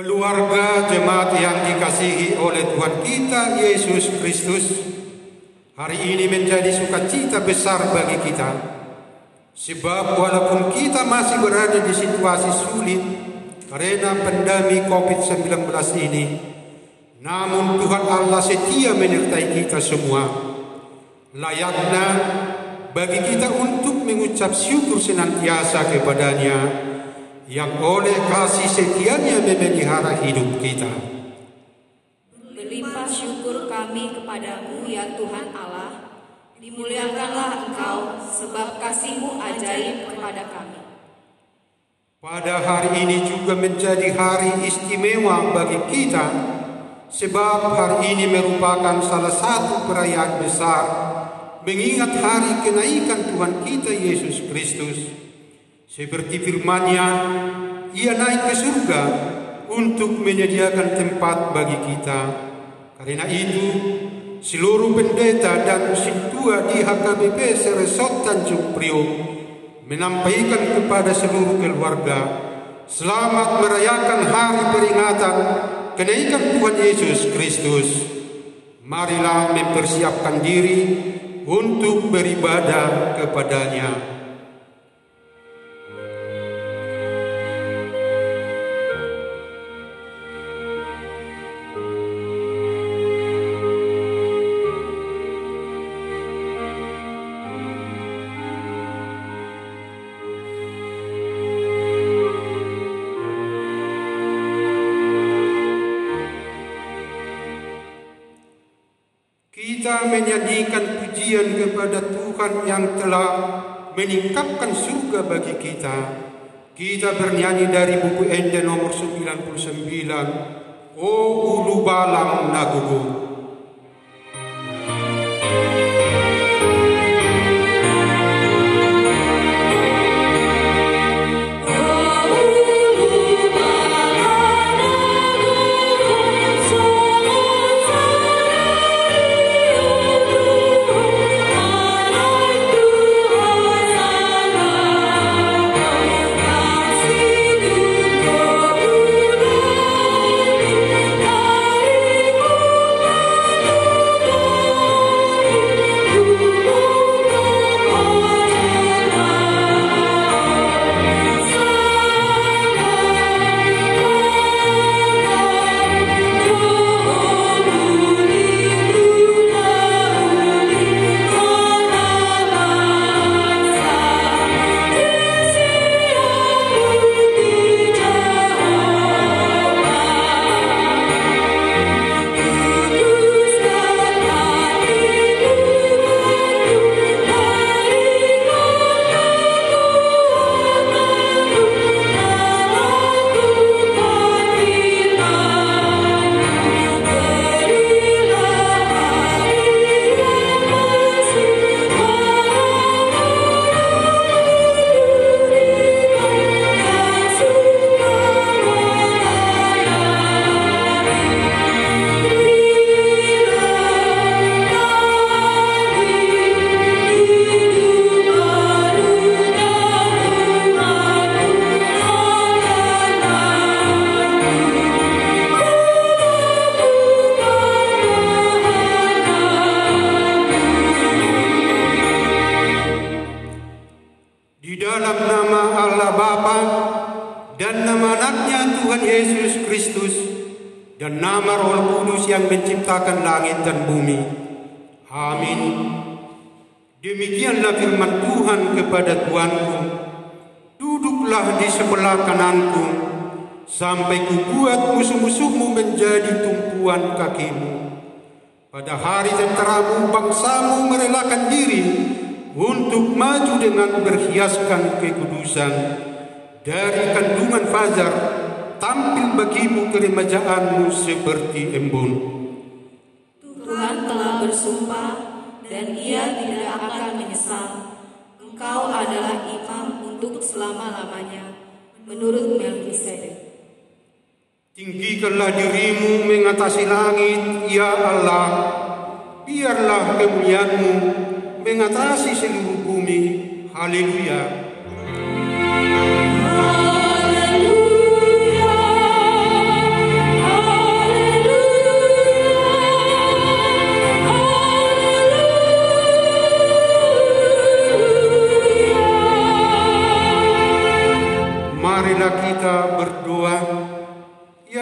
Keluarga jemaat yang dikasihi oleh Tuhan kita Yesus Kristus, hari ini menjadi sukacita besar bagi kita. Sebab walaupun kita masih berada di situasi sulit karena pandemi COVID-19 ini, namun Tuhan Allah setia menyertai kita semua. Layaknya bagi kita untuk mengucap syukur senantiasa kepada-Nya yang oleh kasih setianya memelihara hidup kita. Berlimpah syukur kami kepadamu ya Tuhan Allah, dimuliakanlah Engkau sebab kasih-Mu ajaib kepada kami. Pada hari ini juga menjadi hari istimewa bagi kita, sebab hari ini merupakan salah satu perayaan besar mengingat hari kenaikan Tuhan kita Yesus Kristus. Seperti firman-Nya, Ia naik ke surga untuk menyediakan tempat bagi kita. Karena itu, seluruh pendeta dan sintua di HKBP Seresot Tanjung Priok menyampaikan kepada seluruh keluarga, selamat merayakan hari peringatan kenaikan Tuhan Yesus Kristus. Marilah mempersiapkan diri untuk beribadah kepada-Nya. Kita menyanyikan pujian kepada Tuhan yang telah meningkapkan surga bagi kita. Kita bernyanyi dari buku Ende nomor 99, O Ulu Balang Nagugu. Dan nama Roh Kudus yang menciptakan langit dan bumi. Amin. Demikianlah firman Tuhan kepada Tuanku, duduklah di sebelah kananku, sampai kubuat musuh-musuhmu menjadi tumpuan kakimu. Pada hari tenteramu bangsamu merelakan diri untuk maju dengan berhiaskan kekudusan. Dari kandungan fajar tampil bagimu keremajaanmu seperti embun. Tuhan telah bersumpah dan Ia tidak akan menyesal. Engkau adalah imam untuk selama-lamanya, menurut Melkisedek. Tinggikanlah dirimu mengatasi langit, ya Allah. Biarlah kemuliaan-Mu mengatasi seluruh bumi. Haleluya. Haleluya.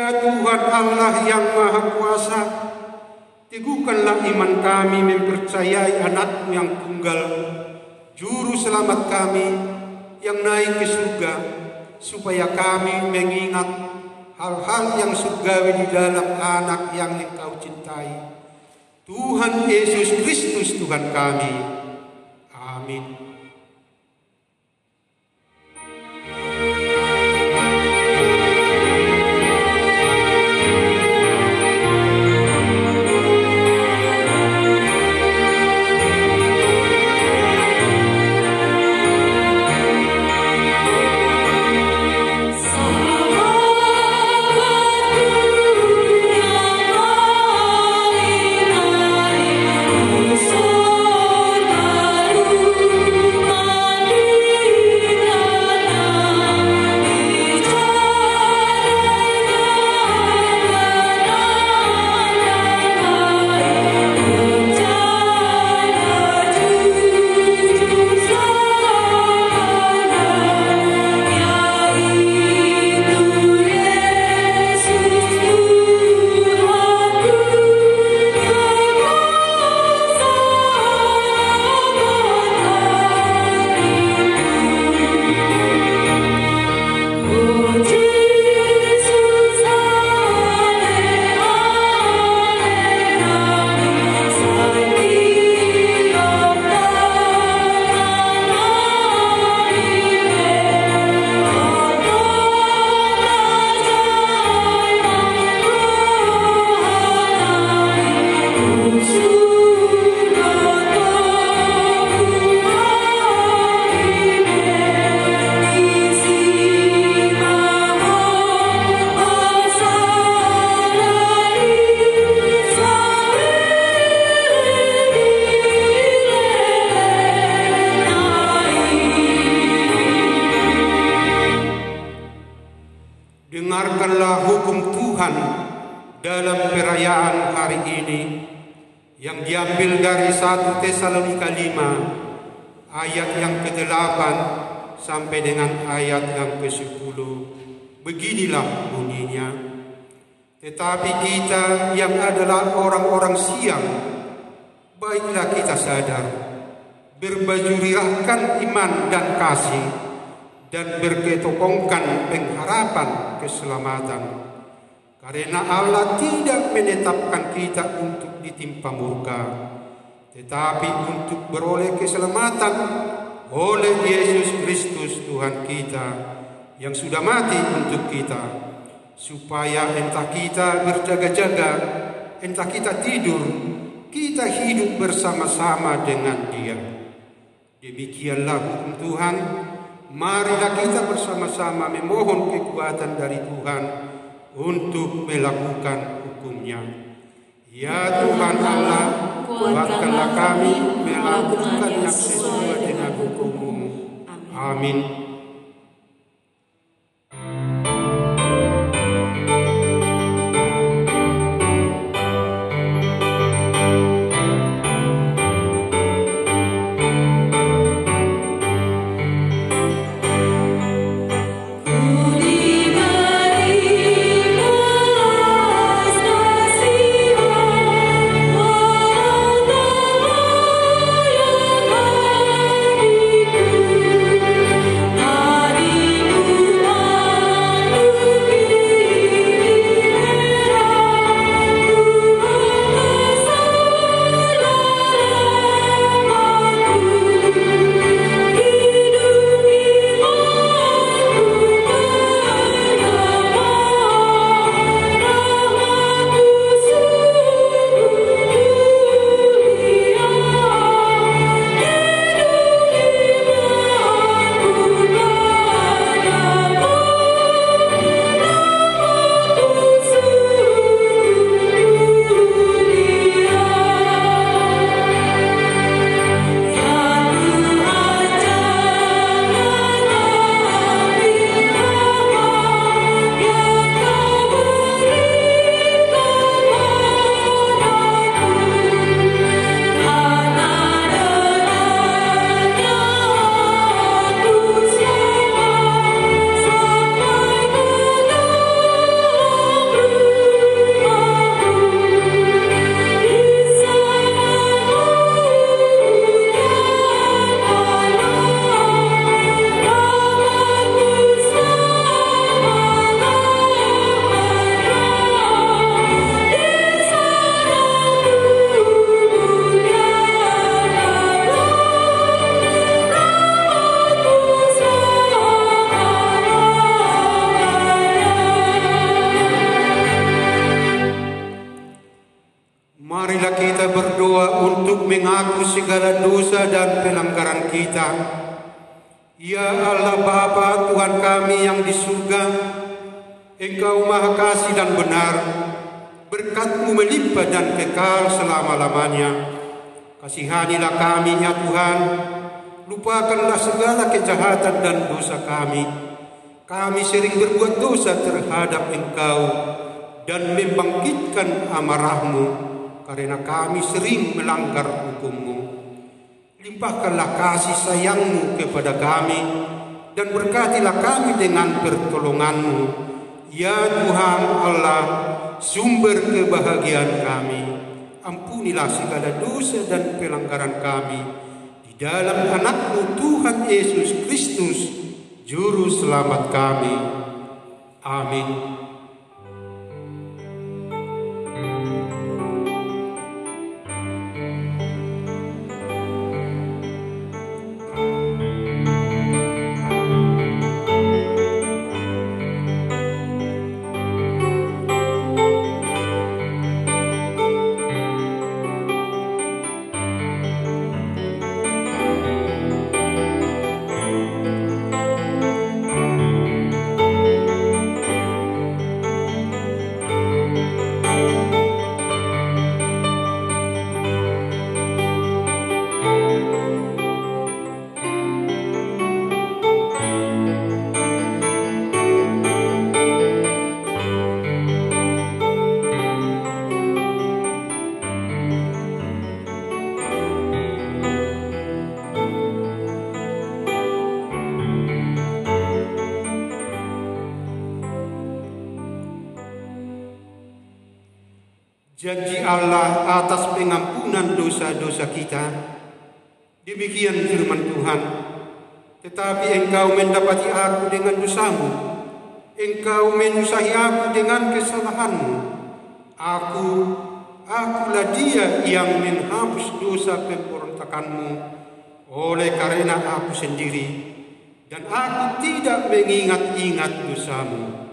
Ya Tuhan Allah yang Maha Kuasa, teguhkanlah iman kami mempercayai Anak-Mu yang tunggal, Juru Selamat kami yang naik ke surga, supaya kami mengingat hal-hal yang surgawi di dalam Anak yang Engkau cintai, Tuhan Yesus Kristus Tuhan kami. Amin. Dengarkanlah hukum Tuhan dalam perayaan hari ini yang diambil dari 1 Tesalonika 5 ayat yang ke-8 sampai dengan ayat yang ke-10. Beginilah bunyinya. Tetapi kita yang adalah orang-orang siang, baiklah kita sadar, berbajurirahkan iman dan kasih, dan berketokongkan pengharapan keselamatan. Karena Allah tidak menetapkan kita untuk ditimpa murka, tetapi untuk beroleh keselamatan oleh Yesus Kristus Tuhan kita, yang sudah mati untuk kita, supaya entah kita berjaga-jaga, entah kita tidur, kita hidup bersama-sama dengan Dia. Demikianlah hukum Tuhan. Marilah kita bersama-sama memohon kekuatan dari Tuhan untuk melakukan hukum-Nya. Ya Tuhan Allah, kuatkanlah kami melakukan yang sesuai dengan hukum-Mu. Amin. Marilah kita berdoa untuk mengaku segala dosa dan pelanggaran kita. Ya Allah Bapa Tuhan kami yang di surga, Engkau Maha Kasih dan benar, berkat-Mu melimpah dan kekal selama-lamanya. Kasihanilah kami ya Tuhan, lupakanlah segala kejahatan dan dosa kami. Kami sering berbuat dosa terhadap Engkau dan membangkitkan amarah-Mu, karena kami sering melanggar hukum-Mu. Limpahkanlah kasih sayang-Mu kepada kami, dan berkatilah kami dengan pertolongan-Mu. Ya Tuhan Allah, sumber kebahagiaan kami, ampunilah segala dosa dan pelanggaran kami, di dalam anak-Mu Tuhan Yesus Kristus, Juru Selamat kami. Amin. Janji Allah atas pengampunan dosa-dosa kita. Demikian firman Tuhan. Tetapi engkau mendapati aku dengan dosamu, engkau menyusahi aku dengan kesalahanmu. Akulah dia yang menghapus dosa pemberontakanmu, oleh karena aku sendiri, dan aku tidak mengingat-ingat dosamu.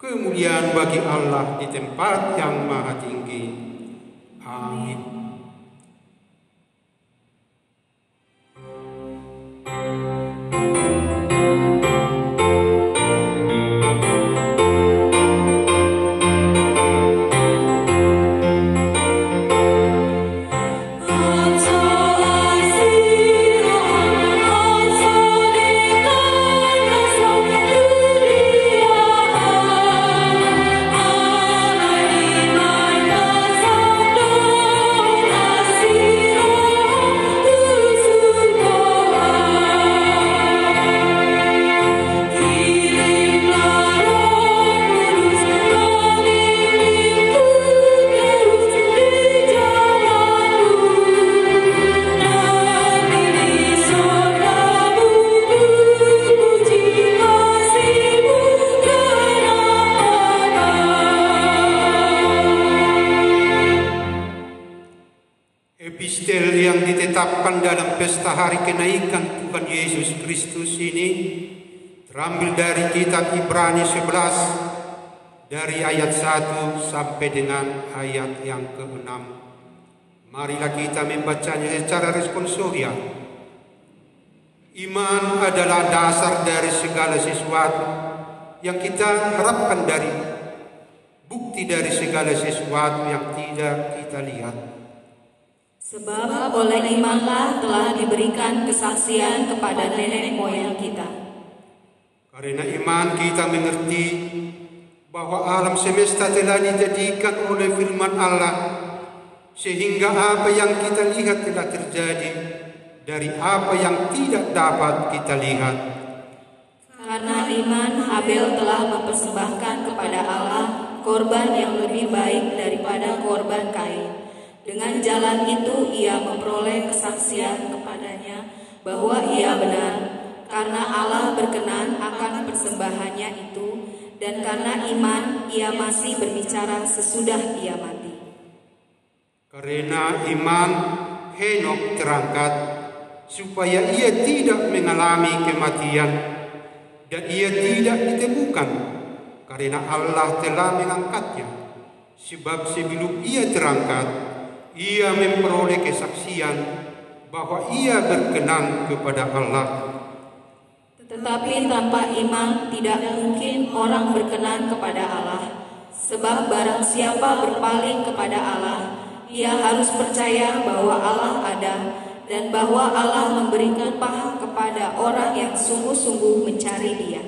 Kemuliaan bagi Allah di tempat yang maha tinggi. Amin. Epistel yang ditetapkan dalam pesta hari kenaikan Tuhan Yesus Kristus ini terambil dari kitab Ibrani 11 dari ayat 1 sampai dengan ayat yang ke-6. Marilah kita membacanya secara responsorial. Iman adalah dasar dari segala sesuatu yang kita harapkan, dari bukti dari segala sesuatu yang tidak kita lihat. Sebab oleh imanlah telah diberikan kesaksian kepada nenek moyang kita. Karena iman kita mengerti bahwa alam semesta telah dijadikan oleh firman Allah, sehingga apa yang kita lihat telah terjadi dari apa yang tidak dapat kita lihat. Karena iman, Habel telah mempersembahkan kepada Allah korban yang lebih baik daripada korban Kain. Dengan jalan itu ia memperoleh kesaksian kepadanya bahwa ia benar, karena Allah berkenan akan persembahannya itu, dan karena iman ia masih berbicara sesudah ia mati. Karena iman Henok terangkat supaya ia tidak mengalami kematian, dan ia tidak ditemukan karena Allah telah mengangkatnya. Sebab sebelum ia terangkat, ia memperoleh kesaksian bahwa ia berkenan kepada Allah. Tetapi tanpa iman tidak mungkin orang berkenan kepada Allah. Sebab barang siapa berpaling kepada Allah, ia harus percaya bahwa Allah ada dan bahwa Allah memberikan pahala kepada orang yang sungguh-sungguh mencari Dia.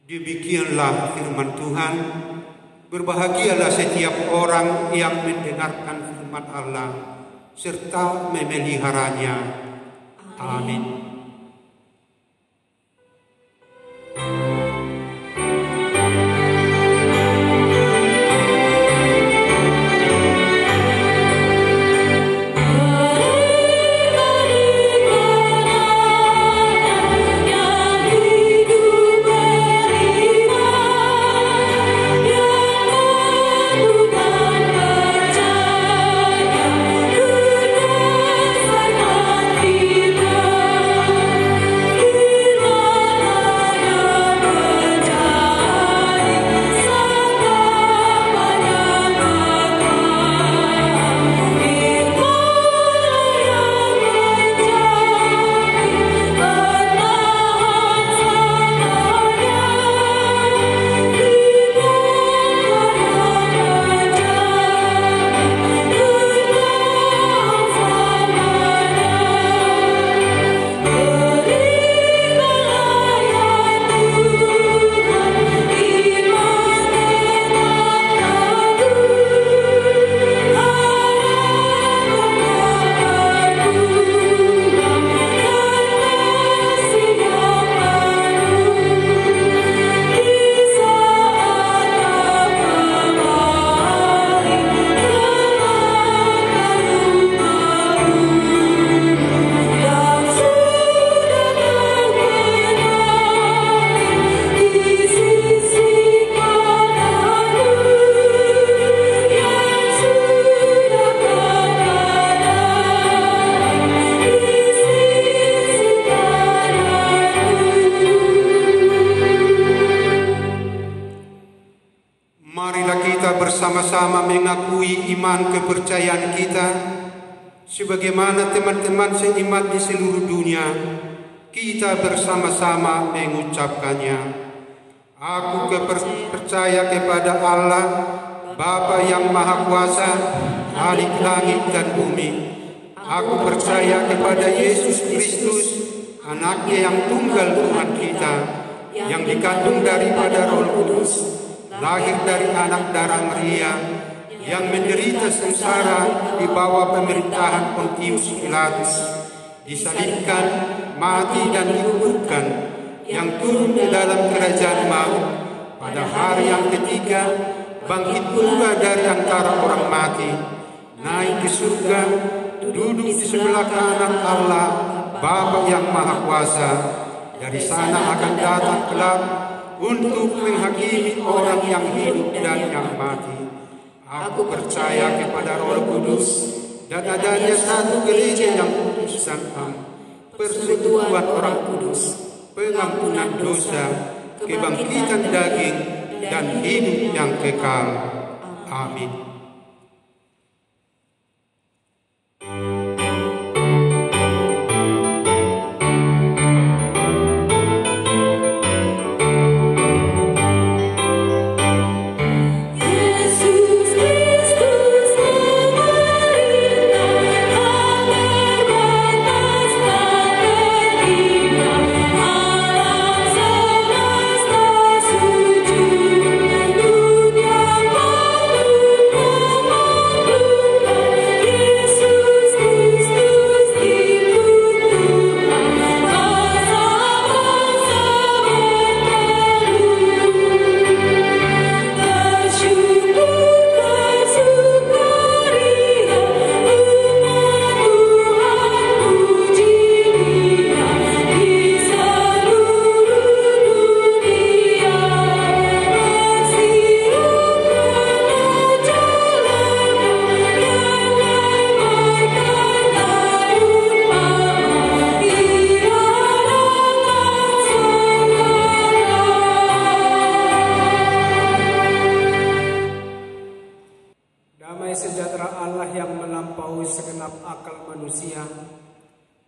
Demikianlah firman Tuhan. Berbahagialah setiap orang yang mendengarkan firman Allah serta memeliharanya. Amin. Bersama-sama mengakui iman kepercayaan kita sebagaimana teman-teman seiman di seluruh dunia. Kita bersama-sama mengucapkannya. Aku percaya kepada Allah, Bapa yang Maha Kuasa, Khalik langit dan bumi. Aku percaya kepada Yesus Kristus, Anaknya yang tunggal Tuhan kita, yang dikandung daripada Roh Kudus, lahir dari anak darah Maria, yang menderita sengsara di bawah pemerintahan Pontius Pilatus, disalibkan, mati dan dikuburkan, yang turun ke dalam kerajaan maut, pada hari yang ketiga bangkit pula dari antara orang mati, naik ke surga, duduk di sebelah kanan Allah, Bapa yang Maha Kuasa. Dari sana akan datang kelak untuk menghakimi orang yang hidup dan yang mati. Aku percaya kepada Roh Kudus dan adanya satu gereja yang kudus dan am, persekutuan orang kudus, pengampunan dosa, kebangkitan daging, dan hidup yang kekal. Amin. Dunia segenap akal manusia.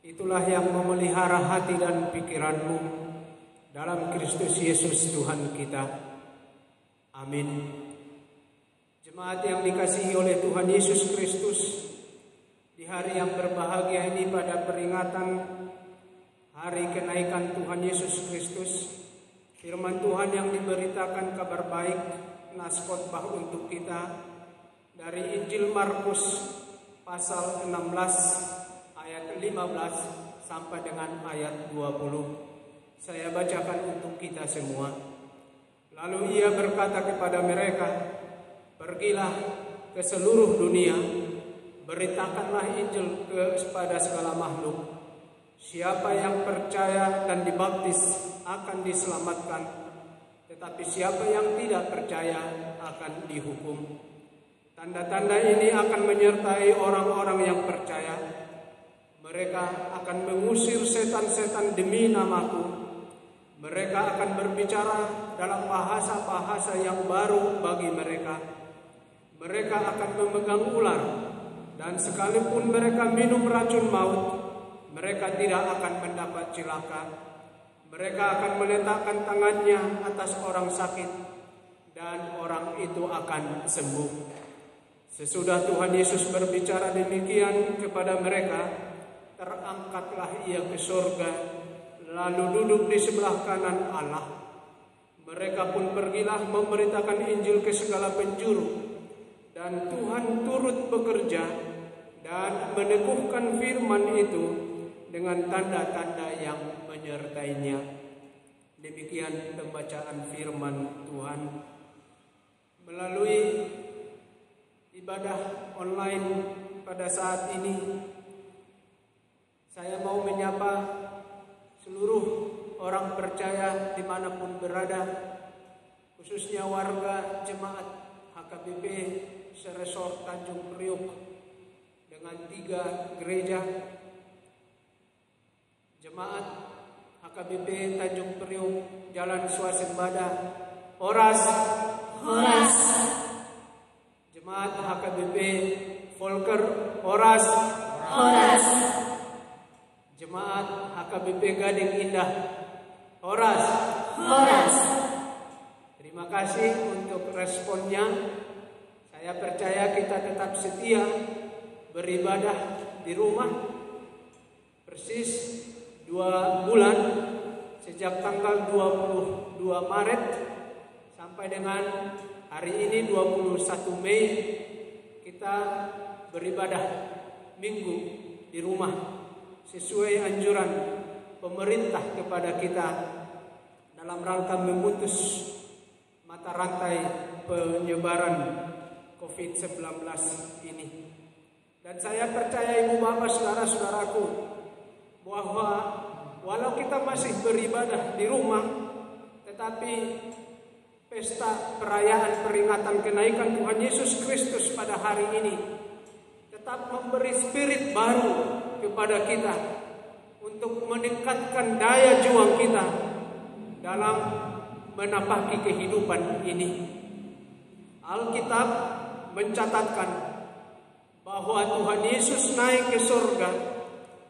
Itulah yang memelihara hati dan pikiranmu dalam Kristus Yesus Tuhan kita. Amin. Jemaat yang dikasihi oleh Tuhan Yesus Kristus, di hari yang berbahagia ini pada peringatan hari kenaikan Tuhan Yesus Kristus, firman Tuhan yang diberitakan kabar baik, nas khotbah untuk kita dari Injil Markus pasal 16 ayat 15 sampai dengan ayat 20. Saya bacakan untuk kita semua. Lalu ia berkata kepada mereka, "Pergilah ke seluruh dunia, beritakanlah Injil kepada segala makhluk. Siapa yang percaya dan dibaptis akan diselamatkan, tetapi siapa yang tidak percaya akan dihukum. Tanda-tanda ini akan menyertai orang-orang yang percaya. Mereka akan mengusir setan-setan demi namaku. Mereka akan berbicara dalam bahasa-bahasa yang baru bagi mereka. Mereka akan memegang ular, dan sekalipun mereka minum racun maut, mereka tidak akan mendapat celaka. Mereka akan meletakkan tangannya atas orang sakit, dan orang itu akan sembuh." Sesudah Tuhan Yesus berbicara demikian kepada mereka, terangkatlah ia ke surga, lalu duduk di sebelah kanan Allah. Mereka pun pergilah memberitakan Injil ke segala penjuru, dan Tuhan turut bekerja dan meneguhkan firman itu dengan tanda-tanda yang menyertainya. Demikian pembacaan firman Tuhan. Melalui ibadah online pada saat ini, saya mau menyapa seluruh orang percaya dimanapun berada, khususnya warga jemaat HKBP Seresor Tanjung Priok dengan 3 gereja. Jemaat HKBP Tanjung Priok Jalan Swasembada, Horas. Jemaat HKBP Volker, Horas. Jemaat HKBP Gading Indah, Horas. Terima kasih untuk responnya. Saya percaya kita tetap setia beribadah di rumah persis 2 bulan sejak tanggal 22 Maret sampai dengan hari ini 21 Mei kita beribadah minggu di rumah sesuai anjuran pemerintah kepada kita dalam rangka memutus mata rantai penyebaran COVID-19 ini. Dan saya percaya Ibu Bapak, saudara-saudaraku, bahwa walau kita masih beribadah di rumah, tetapi pesta perayaan peringatan kenaikan Tuhan Yesus Kristus pada hari ini tetap memberi spirit baru kepada kita untuk meningkatkan daya juang kita dalam menapaki kehidupan ini. Alkitab mencatatkan bahwa Tuhan Yesus naik ke surga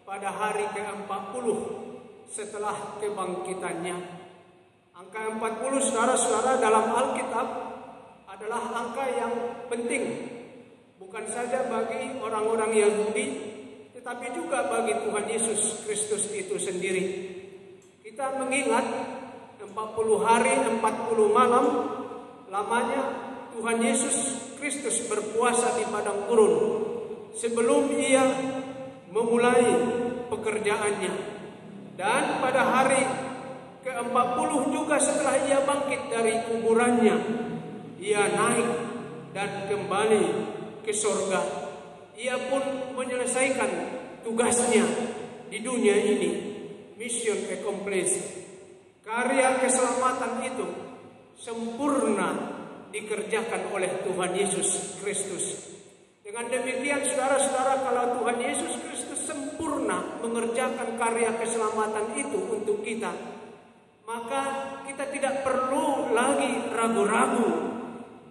pada hari ke-40 setelah kebangkitannya. Angka 40, saudara-saudara, dalam Alkitab adalah angka yang penting, bukan saja bagi orang-orang Yahudi, tetapi juga bagi Tuhan Yesus Kristus itu sendiri. Kita mengingat 40 hari, 40 malam lamanya Tuhan Yesus Kristus berpuasa di padang gurun sebelum ia memulai pekerjaannya. Dan pada hari ke-40 juga setelah ia bangkit dari kuburannya, ia naik dan kembali ke surga. Ia pun menyelesaikan tugasnya di dunia ini. Mission accomplished. Karya keselamatan itu sempurna dikerjakan oleh Tuhan Yesus Kristus. Dengan demikian, saudara-saudara, kalau Tuhan Yesus Kristus sempurna mengerjakan karya keselamatan itu untuk kita, maka kita tidak perlu lagi ragu-ragu,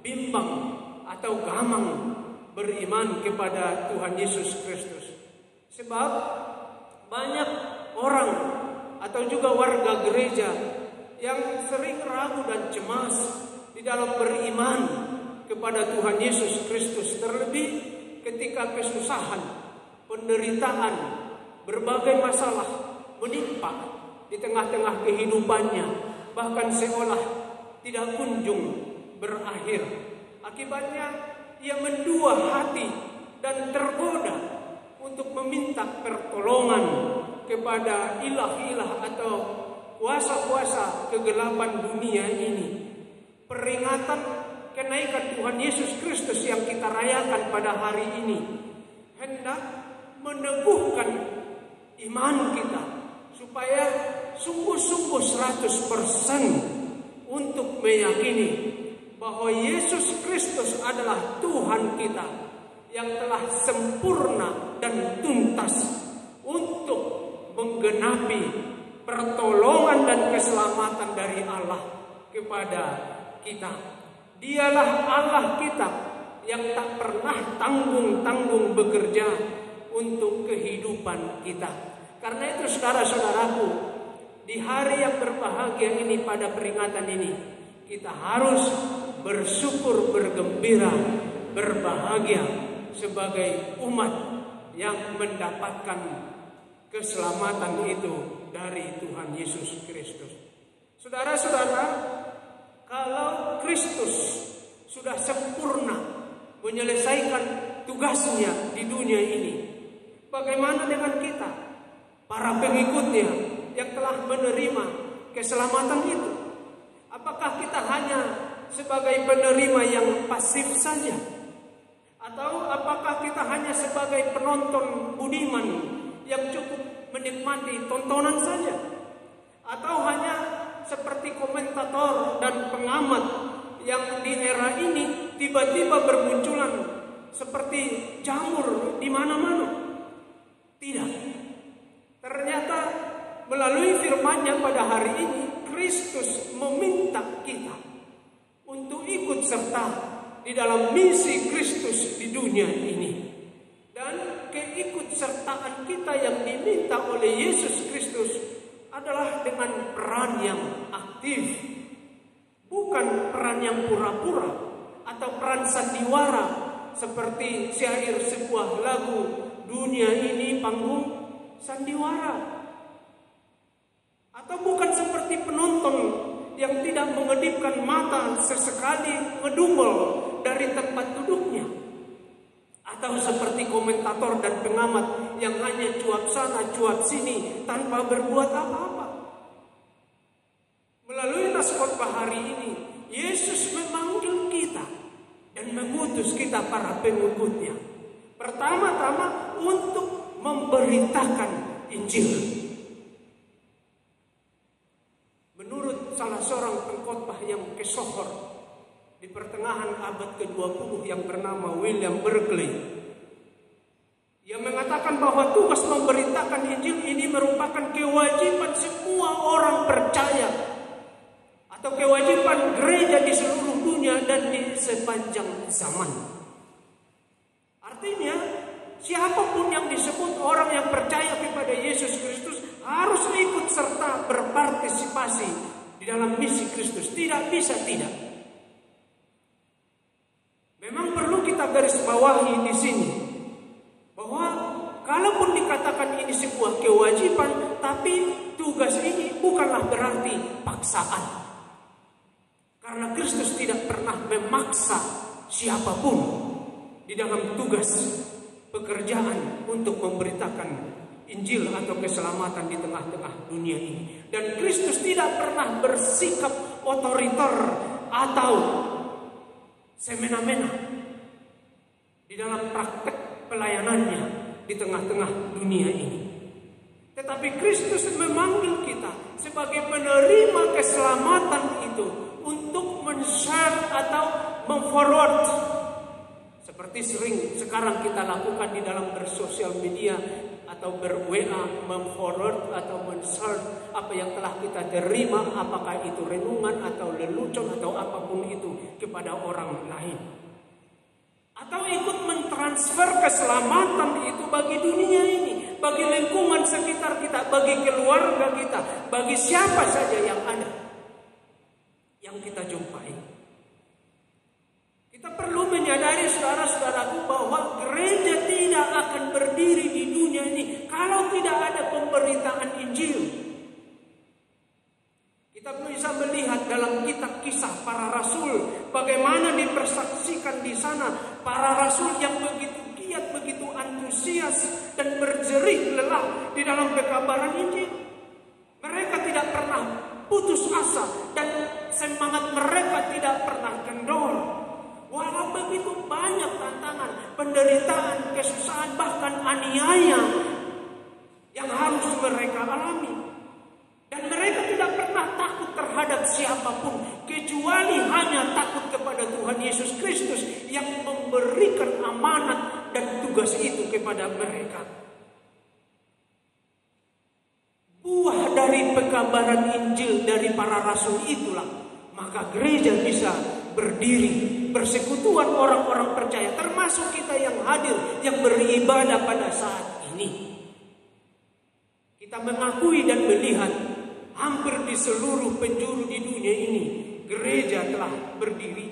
bimbang, atau gamang beriman kepada Tuhan Yesus Kristus. Sebab banyak orang atau juga warga gereja yang sering ragu dan cemas di dalam beriman kepada Tuhan Yesus Kristus, terlebih ketika kesusahan, penderitaan, berbagai masalah menimpa di tengah-tengah kehidupannya, bahkan seolah tidak kunjung berakhir. Akibatnya ia mendua hati dan tergoda untuk meminta pertolongan kepada ilah-ilah atau kuasa-kuasa kegelapan dunia ini. Peringatan kenaikan Tuhan Yesus Kristus yang kita rayakan pada hari ini hendak meneguhkan iman kita supaya sungguh-sungguh 100% untuk meyakini bahwa Yesus Kristus adalah Tuhan kita yang telah sempurna dan tuntas untuk menggenapi pertolongan dan keselamatan dari Allah kepada kita. Dialah Allah kita yang tak pernah tanggung-tanggung bekerja untuk kehidupan kita. Karena itu saudara-saudaraku, di hari yang berbahagia ini, pada peringatan ini, kita harus bersyukur, bergembira, berbahagia sebagai umat yang mendapatkan keselamatan itu dari Tuhan Yesus Kristus. Saudara-saudara, kalau Kristus sudah sempurna menyelesaikan tugasnya di dunia ini, bagaimana dengan kita, para pengikutnya yang telah menerima keselamatan itu? Apakah kita hanya sebagai penerima yang pasif saja? Atau apakah kita hanya sebagai penonton budiman yang cukup menikmati tontonan saja? Atau hanya seperti komentator dan pengamat yang di era ini tiba-tiba bermunculan seperti jamur di mana-mana? Tidak. Ternyata melalui firman-Nya pada hari ini, Kristus meminta kita untuk ikut serta di dalam misi Kristus di dunia ini. Dan keikutsertaan kita yang diminta oleh Yesus Kristus adalah dengan peran yang aktif, bukan peran yang pura-pura atau peran sandiwara seperti syair sebuah lagu, dunia ini panggung sandiwara. Atau bukan seperti penonton yang tidak mengedipkan mata sesekali ngedumel dari tempat duduknya. Atau seperti komentator dan pengamat yang hanya cuap sana cuap sini tanpa berbuat apa-apa. Melalui nas khotbah hari ini, Yesus memanggil kita dan mengutus kita para pengikutnya. Pertama-tama untuk memberitakan Injil. Menurut salah seorang pengkhotbah yang kesohor di pertengahan abad ke-20 yang bernama William Berkeley, yang mengatakan bahwa tugas memberitakan Injil ini merupakan kewajiban semua orang percaya atau kewajiban gereja di seluruh dunia dan di sepanjang zaman. Artinya, siapapun yang disebut orang yang percaya kepada Yesus Kristus harus ikut serta berpartisipasi di dalam misi Kristus. Tidak bisa tidak. Memang perlu kita garis bawahi di sini bahwa kalaupun dikatakan ini sebuah kewajiban, tapi tugas ini bukanlah berarti paksaan. Karena Kristus tidak pernah memaksa siapapun di dalam tugas pekerjaan untuk memberitakan Injil atau keselamatan di tengah-tengah dunia ini. Dan Kristus tidak pernah bersikap otoriter atau semena-mena di dalam praktek pelayanannya di tengah-tengah dunia ini. Tetapi Kristus memanggil kita sebagai penerima keselamatan itu untuk men-share atau memforward, seperti sering sekarang kita lakukan di dalam bersosial media atau ber-WA, memforward atau men-share apa yang telah kita terima, apakah itu renungan atau lelucon atau apapun itu, kepada orang lain. Atau ikut transfer keselamatan itu bagi dunia ini, bagi lingkungan sekitar kita, bagi keluarga kita, bagi siapa saja yang ada, yang kita jumpai. Kita perlu menyadari saudara-saudaraku bahwa gereja tidak akan berdiri di dunia ini kalau tidak ada pemberitaan Injil. Kita bisa melihat dalam kitab Kisah para Rasul bagaimana dipersaksikan di sana para rasul yang begitu giat, begitu antusias dan berjerih lelah di dalam pekabaran Injil. Mereka tidak pernah putus asa dan semangat mereka tidak pernah kendor. Walau begitu banyak tantangan, penderitaan, kesusahan, bahkan aniaya yang harus mereka alami. Dan mereka tidak pernah takut terhadap siapapun, kecuali hanya takut kepada Tuhan Yesus Kristus yang memberikan amanat dan tugas itu kepada mereka. Buah dari pekabaran Injil dari para rasul itulah, maka gereja bisa berdiri, persekutuan orang-orang percaya, termasuk kita yang hadir, yang beribadah pada saat ini. Kita mengakui dan melihat hampir di seluruh penjuru di dunia ini gereja telah berdiri.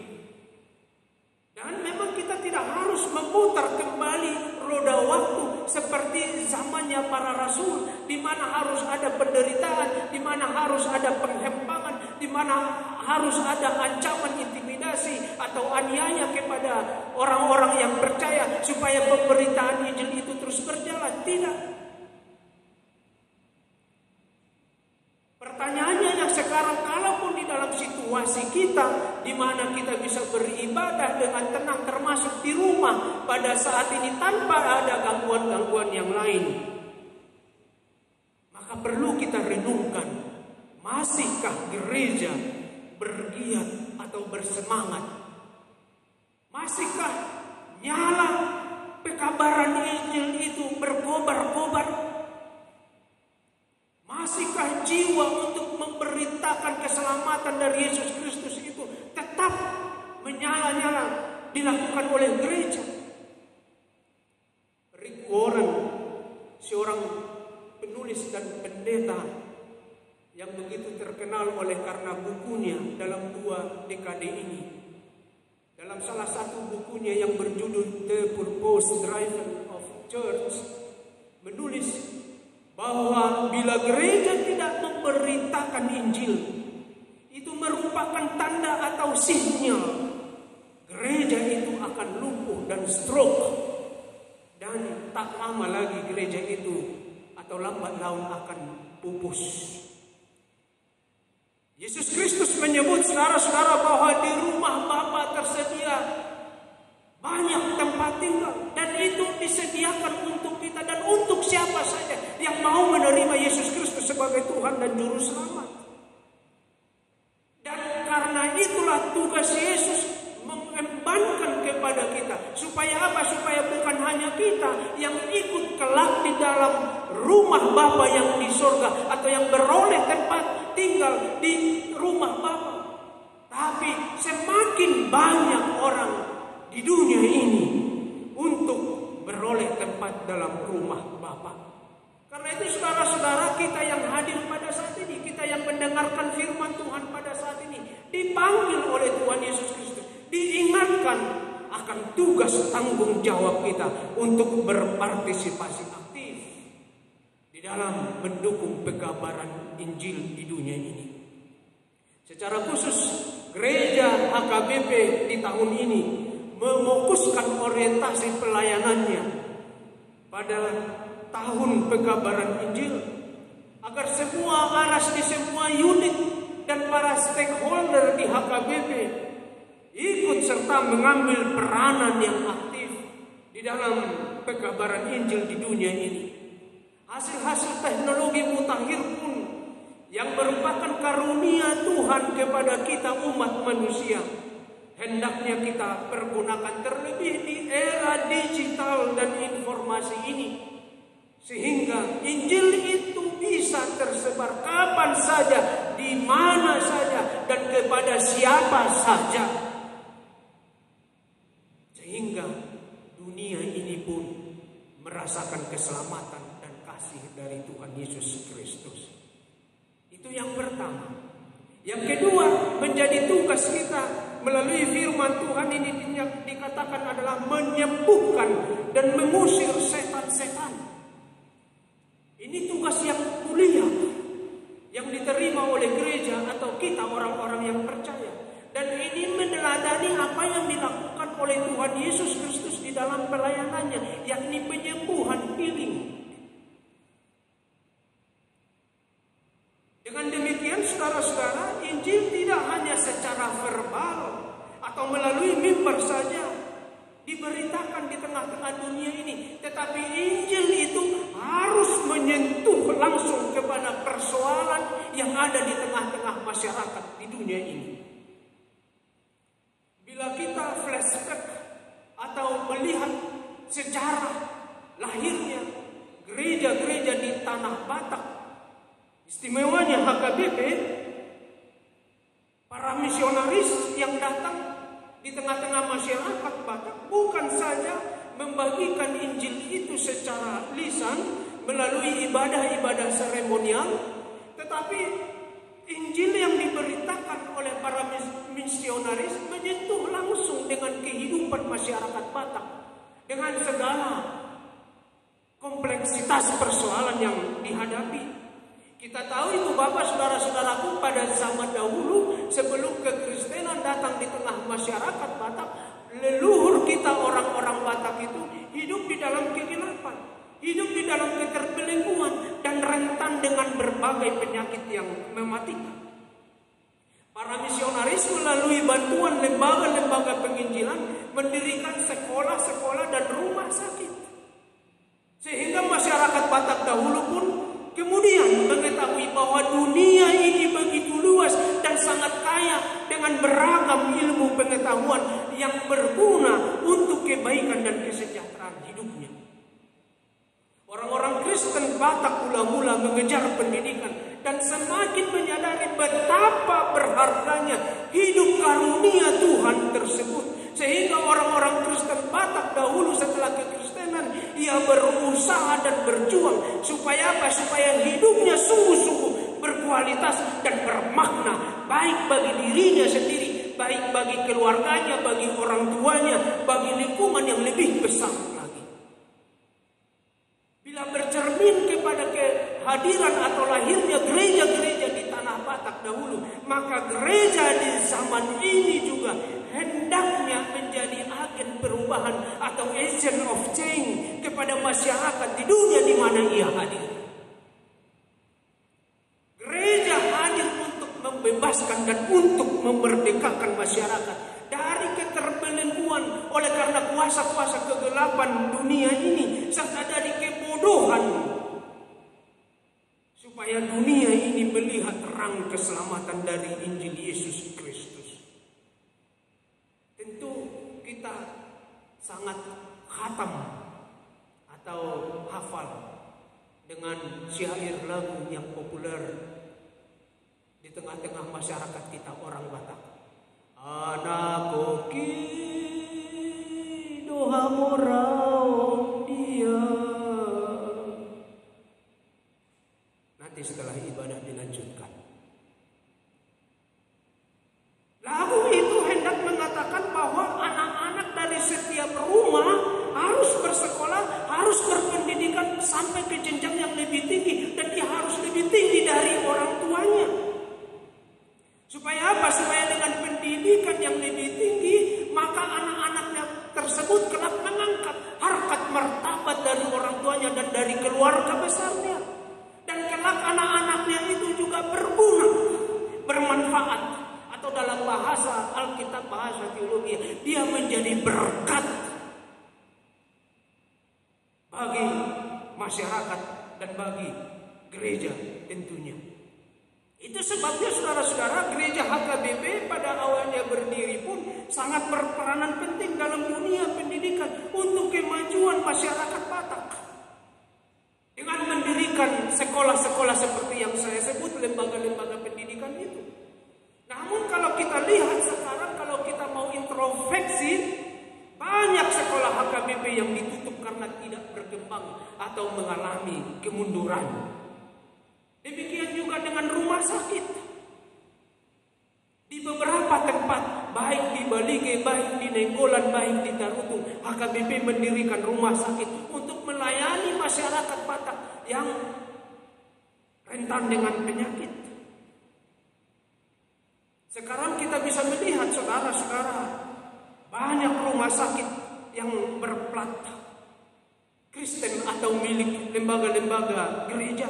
Dan memang kita tidak harus memutar kembali roda waktu seperti zamannya para rasul, di mana harus ada penderitaan, di mana harus ada penghempangan, di mana harus ada ancaman intimidasi atau aniaya kepada orang-orang yang percaya supaya pemberitaan Injil itu terus berjalan. Tidak. Pertanyaannya yang sekarang, kalaupun di dalam situasi kita di mana kita bisa beribadah dengan tenang, termasuk di rumah pada saat ini tanpa ada gangguan-gangguan yang lain, maka perlu kita renungkan, masihkah gereja bergiat atau bersemangat? Masihkah nyala pekabaran Injil itu berkobar-kobar? Masihkah jiwa untuk memberitakan keselamatan dari Yesus Kristus itu tetap menyala-nyala dilakukan oleh gereja? Rick Warren, seorang penulis dan pendeta yang begitu terkenal oleh karena bukunya dalam 2 dekade ini. Dalam salah satu bukunya yang berjudul The Purpose Driven of Church, menulis bahwa bila gereja tidak memberitakan Injil, itu merupakan tanda atau sinyal gereja itu akan lumpuh dan stroke, dan tak lama lagi gereja itu atau lambat laun akan pupus. Yesus Kristus menyebut saudara-saudara bahwa di rumah Bapa tersedia banyak tempat tinggal, dan itu disediakan untuk kita dan untuk siapa saja yang mau menerima Yesus Kristus sebagai Tuhan dan Juru Selamat. Dan karena itulah tugas Yesus mengembankan kepada kita. Supaya apa? Supaya bukan hanya kita yang ikut kelak di dalam rumah Bapa yang di surga, atau yang beroleh tempat tinggal di rumah Bapa, tapi semakin banyak orang di dunia ini untuk beroleh tempat dalam rumah Bapa. Karena itu saudara-saudara kita yang hadir pada saat ini, kita yang mendengarkan firman Tuhan pada saat ini, dipanggil oleh Tuhan Yesus Kristus, diingatkan akan tugas tanggung jawab kita untuk berpartisipasi aktif di dalam mendukung pekabaran Injil di dunia ini. Secara khusus gereja HKBP di tahun ini memokuskan orientasi pelayanannya pada tahun pekabaran Injil, agar semua aras di semua unit dan para stakeholder di HKBP ikut serta mengambil peranan yang aktif di dalam pekabaran Injil di dunia ini. Hasil-hasil teknologi mutakhir pun yang merupakan karunia Tuhan kepada kita umat manusia, hendaknya kita pergunakan terlebih di era digital dan informasi ini, sehingga Injil itu bisa tersebar kapan saja, di mana saja, dan kepada siapa saja, sehingga dunia ini pun merasakan keselamatan dan kasih dari Tuhan Yesus Kristus. Itu yang pertama. Yang kedua, menjadi tugas kita melalui firman Tuhan ini dikatakan adalah menyembuhkan dan mengusir setan-setan. Ini tugas yang mulia yang diterima oleh gereja atau kita orang-orang yang percaya. Dan ini meneladani apa yang dilakukan oleh Tuhan Yesus Kristus di dalam pelayanannya, yakni penyembuhan, healing. Dengan demikian saudara-saudara, Injil tidak hanya secara verbal atau melalui mimbar saja diberitakan di tengah-tengah dunia ini, tetapi Injil itu harus menyentuh langsung kepada persoalan yang ada di tengah-tengah masyarakat di dunia ini. Bila kita flashback atau melihat sejarah lahirnya gereja-gereja di tanah Batak, istimewanya HKBP, para misionaris yang datang di tengah-tengah masyarakat Batak bukan saja membagikan Injil itu secara lisan melalui ibadah-ibadah seremonial, tetapi Injil yang diberitakan oleh para misionaris menyentuh langsung dengan kehidupan masyarakat Batak, dengan segala kompleksitas persoalan yang dihadapi. Kita tahu itu Bapak, saudara-saudaraku, pada zaman dahulu sebelum kekristenan datang di tengah masyarakat Batak, leluhur kita orang-orang Batak itu hidup di dalam kegelapan, hidup di dalam keterbelengguan dan rentan dengan berbagai penyakit yang mematikan. Para misionaris melalui bantuan lembaga-lembaga penginjilan mendirikan sekolah-sekolah dan rumah sakit. Sehingga masyarakat Batak dahulu pun kemudian mengetahui bahwa dunia ini begitu luas dan sangat kaya dengan beragam ilmu pengetahuan yang berguna untuk kebaikan dan kesejahteraan hidupnya. Orang-orang Kristen Batak mula-mula mengejar pendidikan dan semakin menyadari betapa berharganya hidup karunia Tuhan tersebut. Sehingga orang-orang Kristen Batak dahulu setelah kekristenan, ia berusaha dan berjuang supaya apa? Supaya hidupnya sungguh-sungguh berkualitas dan bermakna, baik bagi dirinya sendiri, baik bagi keluarganya, bagi orang tuanya, bagi lingkungan yang lebih besar lagi. Bila bercermin kepada kehadiran atau lahirnya gereja-gereja di tanah Batak dahulu, maka gereja di zaman ini juga hendaknya menjadi agen perubahan atau agent of change kepada masyarakat di dunia di mana ia hadir. Gereja hadir untuk membebaskan dan untuk memerdekakan masyarakat dari keterbelengguan oleh karena kuasa-kuasa kegelapan dunia ini serta dari kebodohan, supaya dunia ini melihat terang keselamatan dari Injil Yesus Kristus. Tentu kita sangat khatam atau hafal dengan syair lagu yang populer di tengah-tengah masyarakat kita orang Batak. Anak koki doha morau dia. Nanti setelah ibadah dilanjutkan. Lagu itu hendak mengatakan bahwa anak-anak dari setiap rumah harus bersekolah, harus berpendidikan sampai ke jenjang yang lebih tinggi, dan dia harus lebih tinggi dari orang tuanya. Supaya apa? Supaya dengan pendidikan yang lebih tinggi, maka anak-anaknya tersebut kelak mengangkat harkat martabat dari orang tuanya dan dari keluarga besarnya. Dan kelak anak-anaknya itu juga berguna, bermanfaat. Atau dalam bahasa Alkitab, bahasa teologi, dia menjadi berkat bagi masyarakat dan bagi gereja tentunya. Itu sebabnya saudara-saudara, gereja HKBP pada awalnya berdiri pun sangat berperanan penting dalam dunia pendidikan untuk kemajuan masyarakat Batak. Dengan mendirikan sekolah-sekolah seperti yang saya sebut, lembaga-lembaga pendidikan itu. Namun kalau kita lihat sekarang, kalau kita mau introspeksi, banyak sekolah HKBP yang ditutup karena tidak berkembang atau mengalami kemunduran. Demikian juga dengan rumah sakit. Di beberapa tempat, baik di Balige, baik di Nenggolan, baik di Tarutung, HKBP mendirikan rumah sakit untuk melayani masyarakat Batak yang rentan dengan penyakit. Sekarang kita bisa melihat, saudara-saudara, banyak rumah sakit yang berplat Kristen atau milik lembaga-lembaga gereja.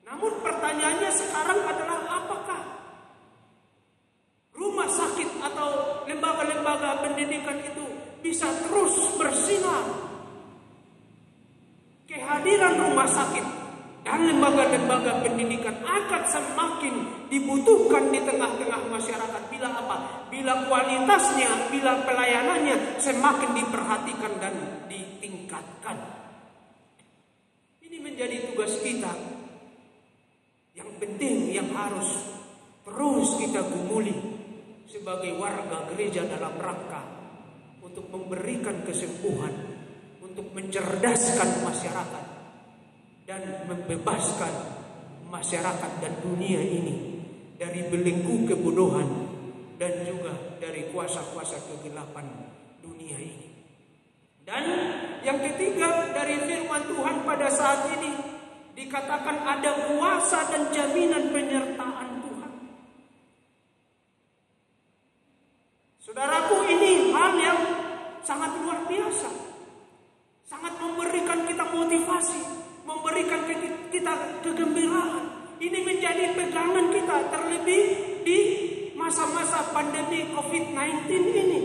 Namun pertanyaannya sekarang adalah, apakah rumah sakit atau lembaga-lembaga pendidikan itu bisa terus bersinar? Kehadiran rumah sakit dan lembaga-lembaga pendidikan akan semakin dibutuhkan di tengah-tengah masyarakat. Bila apa? Bila kualitasnya, bila pelayanannya semakin diperhatikan dan ditingkatkan. Ini menjadi tugas kita yang penting, yang harus terus kita gumuli sebagai warga gereja dalam rangka untuk memberikan kesembuhan, untuk mencerdaskan masyarakat dan membebaskan masyarakat dan dunia ini dari belenggu kebodohan dan juga dari kuasa-kuasa kegelapan dunia ini. Dan yang ketiga, dari firman Tuhan pada saat ini dikatakan ada kuasa dan jaminan penyertaan Tuhan. Saudaraku, ini hal yang sangat luar biasa, sangat memberikan kita motivasi, memberikan kita kegembiraan. Ini menjadi pegangan kita, terlebih di masa-masa pandemi COVID-19 ini.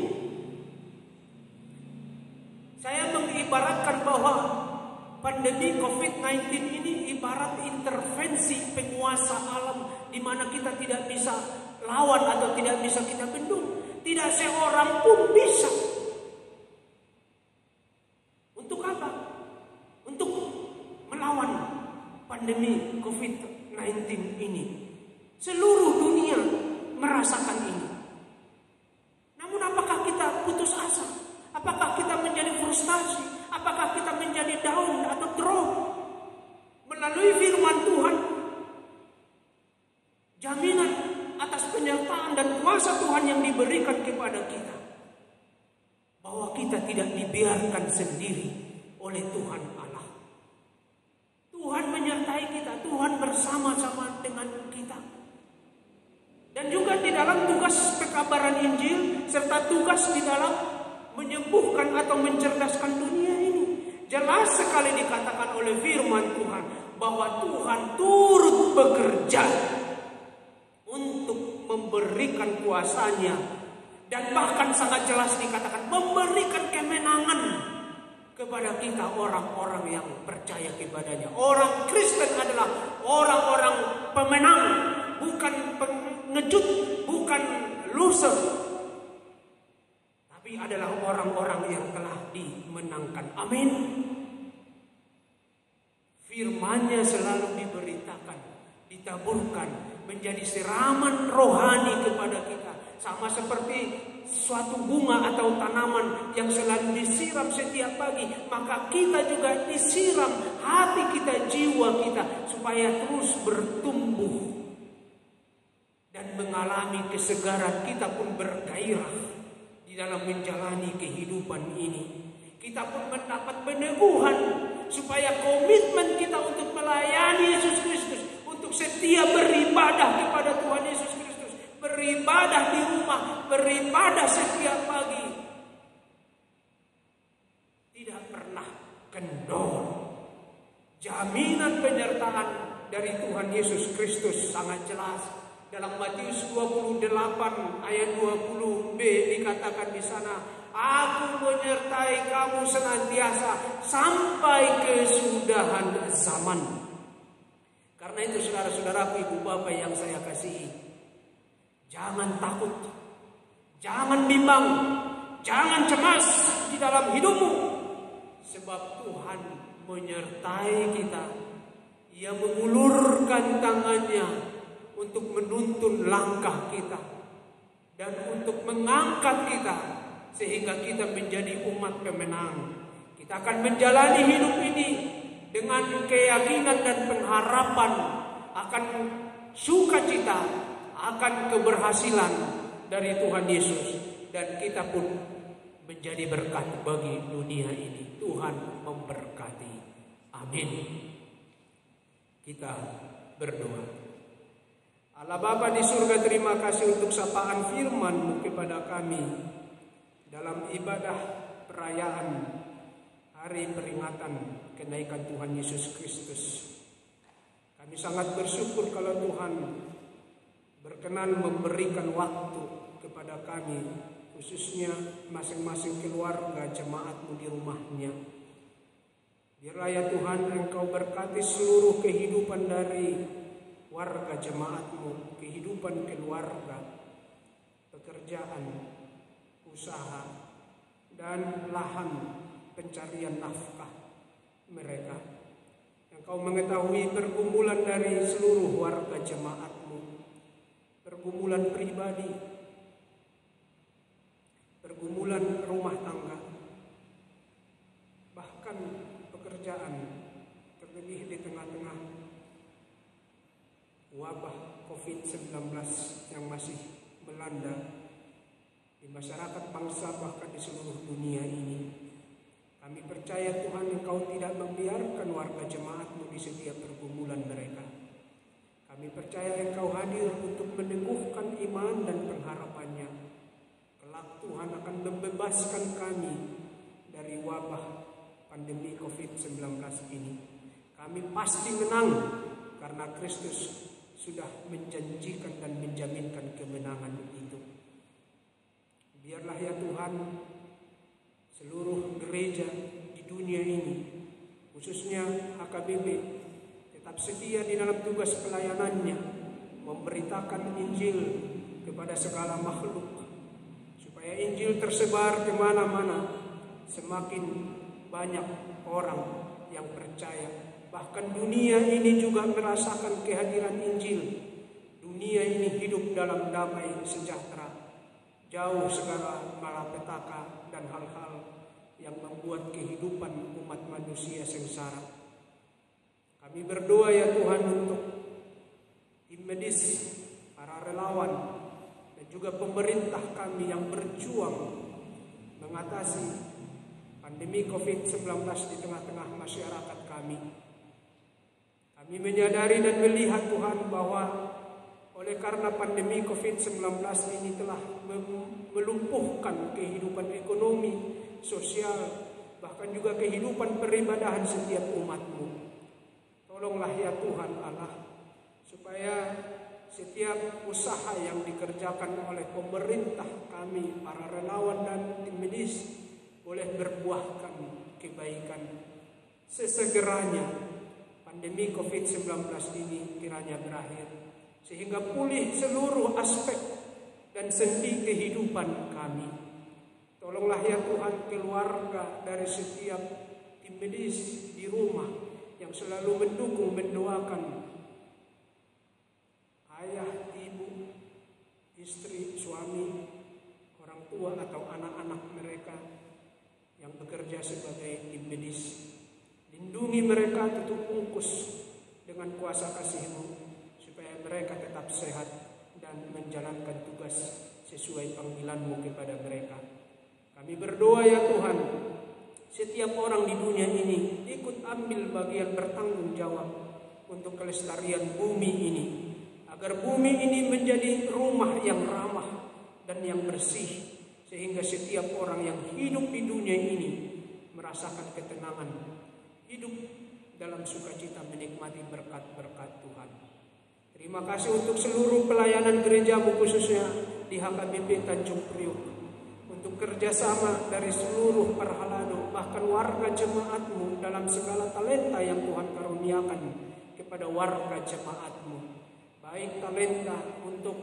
Saya mengibaratkan bahwa pandemi COVID-19 ini ibarat intervensi penguasa alam, di mana kita tidak bisa lawan atau tidak bisa kita bendung. Tidak seorang pun bisa. Untuk apa? Untuk melawan pandemi COVID-19 ini. Seluruh dunia merasakan ini. Namun apakah kita putus asa? Apakah kita menjadi frustasi? Apakah kita menjadi down atau drop? Melalui firman Tuhan, jaminan atas penyertaan dan kuasa Tuhan yang diberikan kepada kita, bahwa kita tidak dibiarkan sendiri oleh Tuhan Allah. Tuhan menyertai kita, Tuhan bersama-sama dengan kita. Dan juga di dalam tugas pekabaran Injil serta tugas di dalam menyembuhkan atau mencerdaskan dunia ini, jelas sekali dikatakan oleh firman Tuhan bahwa Tuhan turut bekerja untuk memberikan kuasanya, dan bahkan sangat jelas dikatakan memberikan kemenangan kepada kita orang-orang yang percaya kepadanya. Orang Kristen adalah orang-orang pemenang, bukan pengejut, bukan loser, tapi adalah orang-orang yang telah dimenangkan. Amin. Firman-Nya selalu diberitakan, ditaburkan, menjadi siraman rohani kepada kita. Sama seperti suatu bunga atau tanaman yang selalu disiram setiap pagi, maka kita juga disiram hati kita, jiwa kita, supaya terus bertumbuh dan mengalami kesegaran. Kita pun bergairah di dalam menjalani kehidupan ini. Kita pun mendapat peneguhan supaya komitmen kita untuk melayani Yesus Kristus, untuk setia beribadah kepada Tuhan Yesus Kristus, beribadah di rumah, beribadah setiap pagi, tidak pernah kendor. Jaminan penyertaan dari Tuhan Yesus Kristus sangat jelas. Dalam Matius 28 ayat 20b dikatakan di sana, Aku menyertai kamu senantiasa sampai kesudahan zaman. Karena itu saudara-saudaraku, ibu bapak yang saya kasihi, jangan takut, jangan bimbang, jangan cemas di dalam hidupmu, sebab Tuhan menyertai kita. Ia mengulurkan tangannya untuk menuntun langkah kita dan untuk mengangkat kita sehingga kita menjadi umat pemenang. Kita akan menjalani hidup ini dengan keyakinan dan pengharapan akan sukacita, akan keberhasilan dari Tuhan Yesus, dan kita pun menjadi berkat bagi dunia ini. Tuhan memberkati. Amin. Kita berdoa. Allah Bapa di surga, terima kasih untuk sapaan firman-Mu kepada kami dalam ibadah perayaan hari peringatan kenaikan Tuhan Yesus Kristus. Kami sangat bersyukur kalau Tuhan berkenan memberikan waktu kepada kami, khususnya masing-masing keluarga jemaat-Mu di rumahnya. Biarlah ya Tuhan, Engkau berkati seluruh kehidupan dari warga jemaat-Mu, kehidupan keluarga, pekerjaan, usaha, dan lahan pencarian nafkah mereka. Engkau mengetahui pergumulan dari seluruh warga jemaat-Mu, pergumulan pribadi, pergumulan rumah tangga, bahkan pekerjaan, terlebih di tengah-tengah wabah COVID-19 yang masih melanda di masyarakat bangsa, bahkan di seluruh dunia ini. Kami percaya Tuhan, Engkau tidak membiarkan warga jemaat-Mu di setiap pergumulan mereka. Kami percaya Engkau hadir untuk meneguhkan iman dan pengharapannya. Kelak Tuhan akan membebaskan kami dari wabah pandemi COVID-19 ini. Kami pasti menang karena Kristus sudah menjanjikan dan menjaminkan kemenangan itu. Biarlah ya Tuhan, seluruh gereja di dunia ini, khususnya HKBP, tetap setia di dalam tugas pelayanannya, memberitakan Injil kepada segala makhluk, supaya Injil tersebar kemana-mana, semakin banyak orang yang percaya. Bahkan dunia ini juga merasakan kehadiran Injil. Dunia ini hidup dalam damai sejahtera, jauh segala malapetaka dan hal-hal yang membuat kehidupan umat manusia sengsara. Kami berdoa ya Tuhan untuk tim medis, para relawan, dan juga pemerintah kami yang berjuang mengatasi pandemi COVID-19 di tengah-tengah masyarakat kami. Kami menyadari dan melihat Tuhan bahwa oleh karena pandemi COVID-19 ini telah melumpuhkan kehidupan ekonomi, sosial, bahkan juga kehidupan peribadahan setiap umat-Mu. Tolonglah ya Tuhan Allah, supaya setiap usaha yang dikerjakan oleh pemerintah kami, para relawan dan tim medis, boleh berbuahkan kebaikan. Sesegeranya pandemi COVID-19 ini kiranya berakhir, sehingga pulih seluruh aspek dan sendi kehidupan kami. Tolonglah ya Tuhan keluarga dari setiap tim medis di rumah yang selalu mendukung, mendoakan ayah, ibu, istri, suami, orang tua atau anak-anak mereka yang bekerja sebagai tim medis. Lindungi mereka, tutup bungkus dengan kuasa kasih-Mu, supaya mereka tetap sehat dan menjalankan tugas sesuai panggilan-Mu kepada mereka. Kami berdoa ya Tuhan, setiap orang di dunia ini ikut ambil bagian bertanggung jawab untuk kelestarian bumi ini, agar bumi ini menjadi rumah yang ramah dan yang bersih, sehingga setiap orang yang hidup di dunia ini merasakan ketenangan, hidup dalam sukacita menikmati berkat-berkat Tuhan. Terima kasih untuk seluruh pelayanan gereja-Mu, khususnya di HKBP Tanjung Priok, untuk kerjasama dari seluruh Parhalado, bahkan warga jemaat-Mu dalam segala talenta yang Tuhan karuniakan kepada warga jemaat-Mu. Baik talenta untuk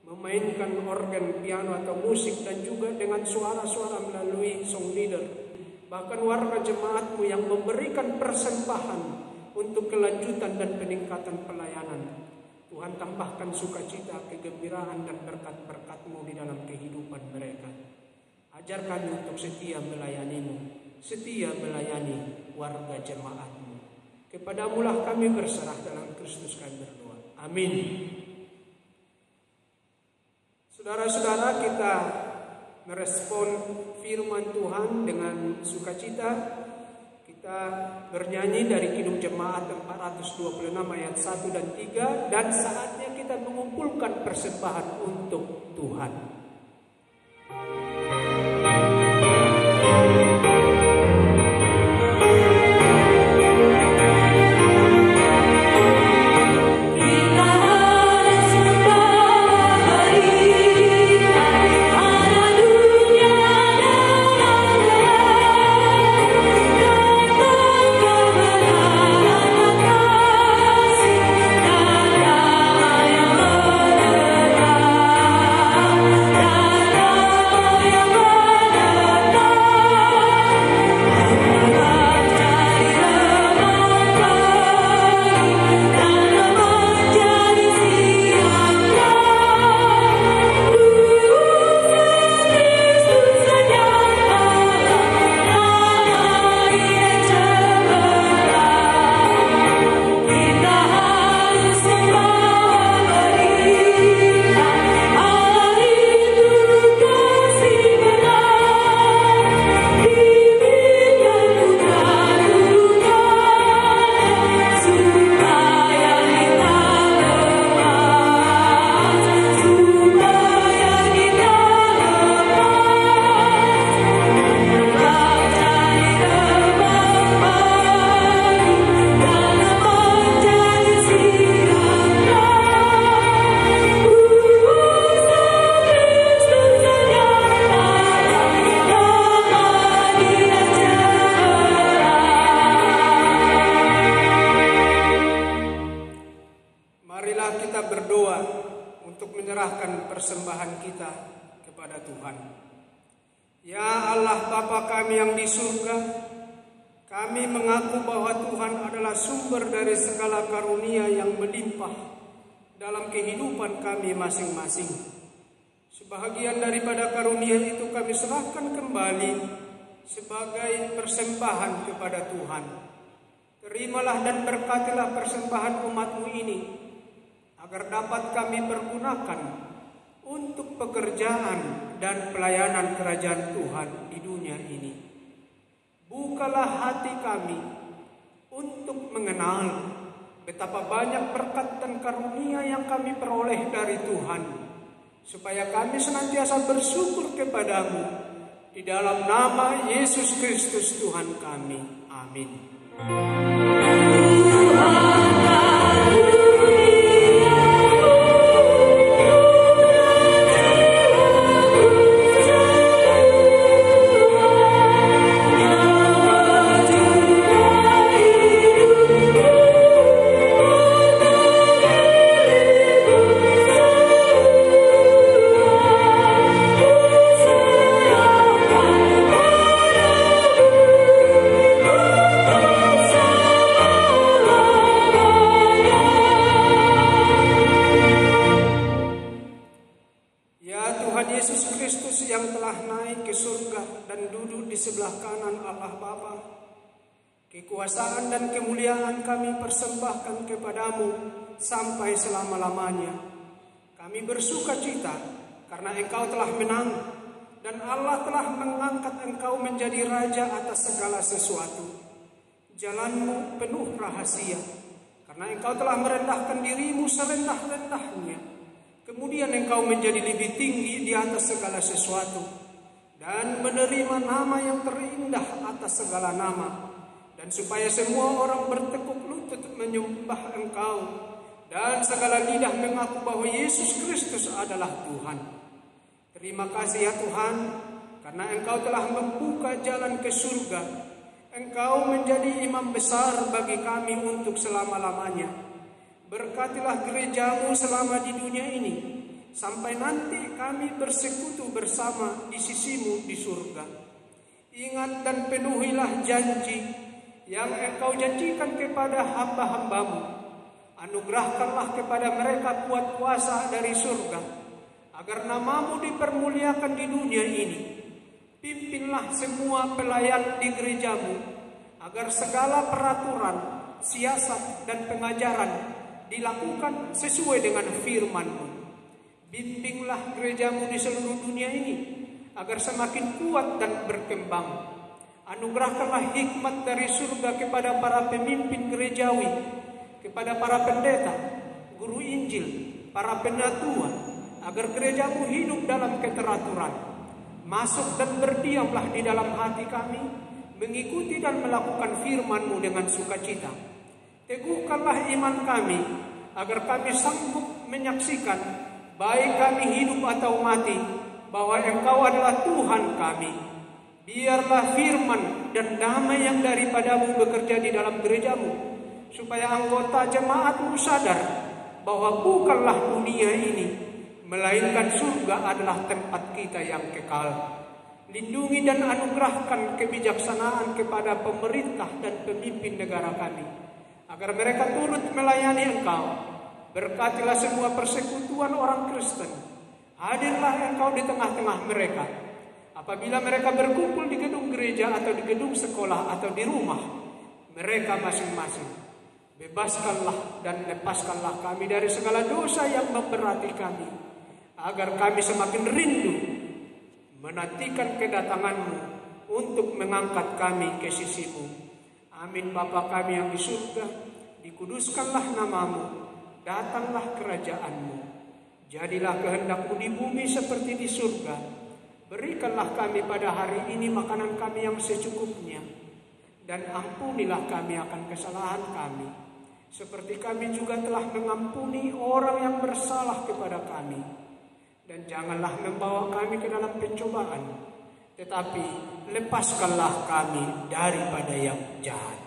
memainkan organ, piano atau musik, dan juga dengan suara-suara melalui song leader. Bahkan warga jemaat-Mu yang memberikan persembahan untuk kelanjutan dan peningkatan pelayanan. Tuhan tambahkan sukacita, kegembiraan dan berkat-berkat-Mu di dalam kehidupan mereka. Ajar kami untuk setia melayani-Mu, setia melayani warga jemaat-Mu. Kepadamu-lah kami berserah, dalam Kristus kami berdoa. Amin. Saudara-saudara, kita merespon firman Tuhan dengan sukacita. Kita bernyanyi dari Kidung Jemaat 426 ayat 1 dan 3, dan saatnya kita mengumpulkan persembahan untuk Tuhan. Persembahan kita kepada Tuhan. Ya Allah Bapa kami yang di surga, kami mengaku bahwa Tuhan adalah sumber dari segala karunia yang melimpah dalam kehidupan kami masing-masing. Sebahagian daripada karunia itu kami serahkan kembali sebagai persembahan kepada Tuhan. Terimalah dan berkatilah persembahan umat-Mu ini, agar dapat kami pergunakan untuk pekerjaan dan pelayanan kerajaan Tuhan di dunia ini. Bukalah hati kami untuk mengenal betapa banyak berkat dan karunia yang kami peroleh dari Tuhan, supaya kami senantiasa bersyukur kepadamu di dalam nama Yesus Kristus Tuhan kami. Amin. Kekuasaan dan kemuliaan kami persembahkan kepadamu sampai selama-lamanya. Kami bersuka cita karena Engkau telah menang dan Allah telah mengangkat Engkau menjadi Raja atas segala sesuatu. Jalan-Mu penuh rahasia karena Engkau telah merendahkan diri-Mu serendah-rendahnya. Kemudian Engkau menjadi lebih tinggi di atas segala sesuatu dan menerima nama yang terindah atas segala nama. Dan supaya semua orang bertekuk lutut menyembah Engkau dan segala lidah mengaku bahwa Yesus Kristus adalah Tuhan. Terima kasih ya Tuhan, karena Engkau telah membuka jalan ke surga. Engkau menjadi imam besar bagi kami untuk selama-lamanya. Berkatilah gereja-Mu selama di dunia ini, sampai nanti kami bersekutu bersama di sisi-Mu di surga. Ingat dan penuhilah janji yang Engkau janjikan kepada hamba-hamba-Mu. Anugerahkanlah kepada mereka kuat kuasa dari surga, agar nama-Mu dipermuliakan di dunia ini, pimpinlah semua pelayan di gerejamu, agar segala peraturan, siasat, dan pengajaran dilakukan sesuai dengan firman-Mu. Bimbinglah gerejamu di seluruh dunia ini, agar semakin kuat dan berkembang. Anugerahkanlah hikmat dari surga kepada para pemimpin gerejawi, kepada para pendeta, guru Injil, para penatua, agar gerejamu hidup dalam keteraturan. Masuk dan berdiamlah di dalam hati kami, mengikuti dan melakukan firman-Mu dengan sukacita. Teguhkanlah iman kami, agar kami sanggup menyaksikan, baik kami hidup atau mati, bahwa Engkau adalah Tuhan kami. Biarlah firman dan damai yang daripadamu bekerja di dalam gerejamu, supaya anggota jemaat-Mu sadar bahwa bukanlah dunia ini, melainkan surga adalah tempat kita yang kekal. Lindungi dan anugerahkan kebijaksanaan kepada pemerintah dan pemimpin negara kami, agar mereka turut melayani Engkau. Berkatilah semua persekutuan orang Kristen. Hadirlah Engkau di tengah-tengah mereka. Apabila mereka berkumpul di gedung gereja atau di gedung sekolah atau di rumah mereka masing-masing, bebaskanlah dan lepaskanlah kami dari segala dosa yang memberati kami, agar kami semakin rindu menantikan kedatangan-Mu untuk mengangkat kami ke sisi-Mu. Amin. Bapa kami yang di surga, dikuduskanlah nama-Mu, datanglah kerajaan-Mu, jadilah kehendak-Mu di bumi seperti di surga. Berikanlah kami pada hari ini makanan kami yang secukupnya, dan ampunilah kami akan kesalahan kami, seperti kami juga telah mengampuni orang yang bersalah kepada kami. Dan janganlah membawa kami ke dalam pencobaan, tetapi lepaskanlah kami daripada yang jahat.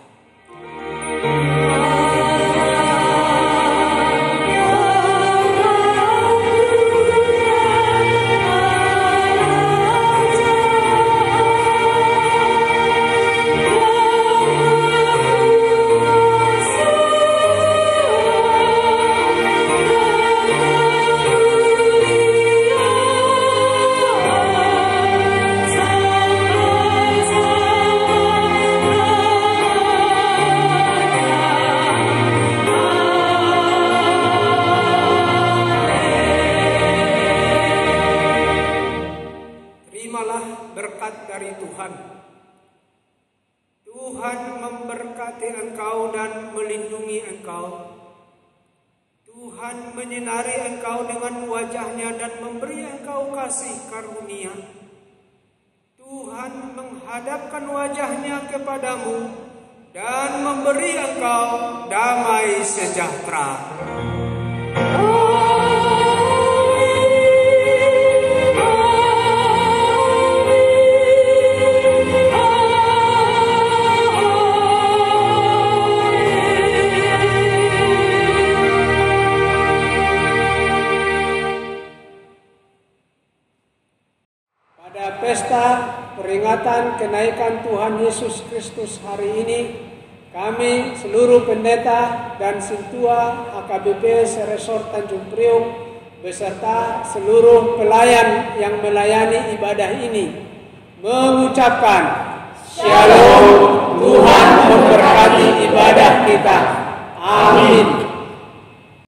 Tuhan memberkati engkau dan melindungi engkau. Tuhan menyinari engkau dengan wajah-Nya dan memberi engkau kasih karunia. Tuhan menghadapkan wajah-Nya kepadamu dan memberi engkau damai sejahtera. Pesta peringatan kenaikan Tuhan Yesus Kristus hari ini, kami seluruh pendeta dan Sintua HKBP Seresor Tanjung Priok beserta seluruh pelayan yang melayani ibadah ini mengucapkan Shalom. Tuhan memberkati ibadah kita. Amin.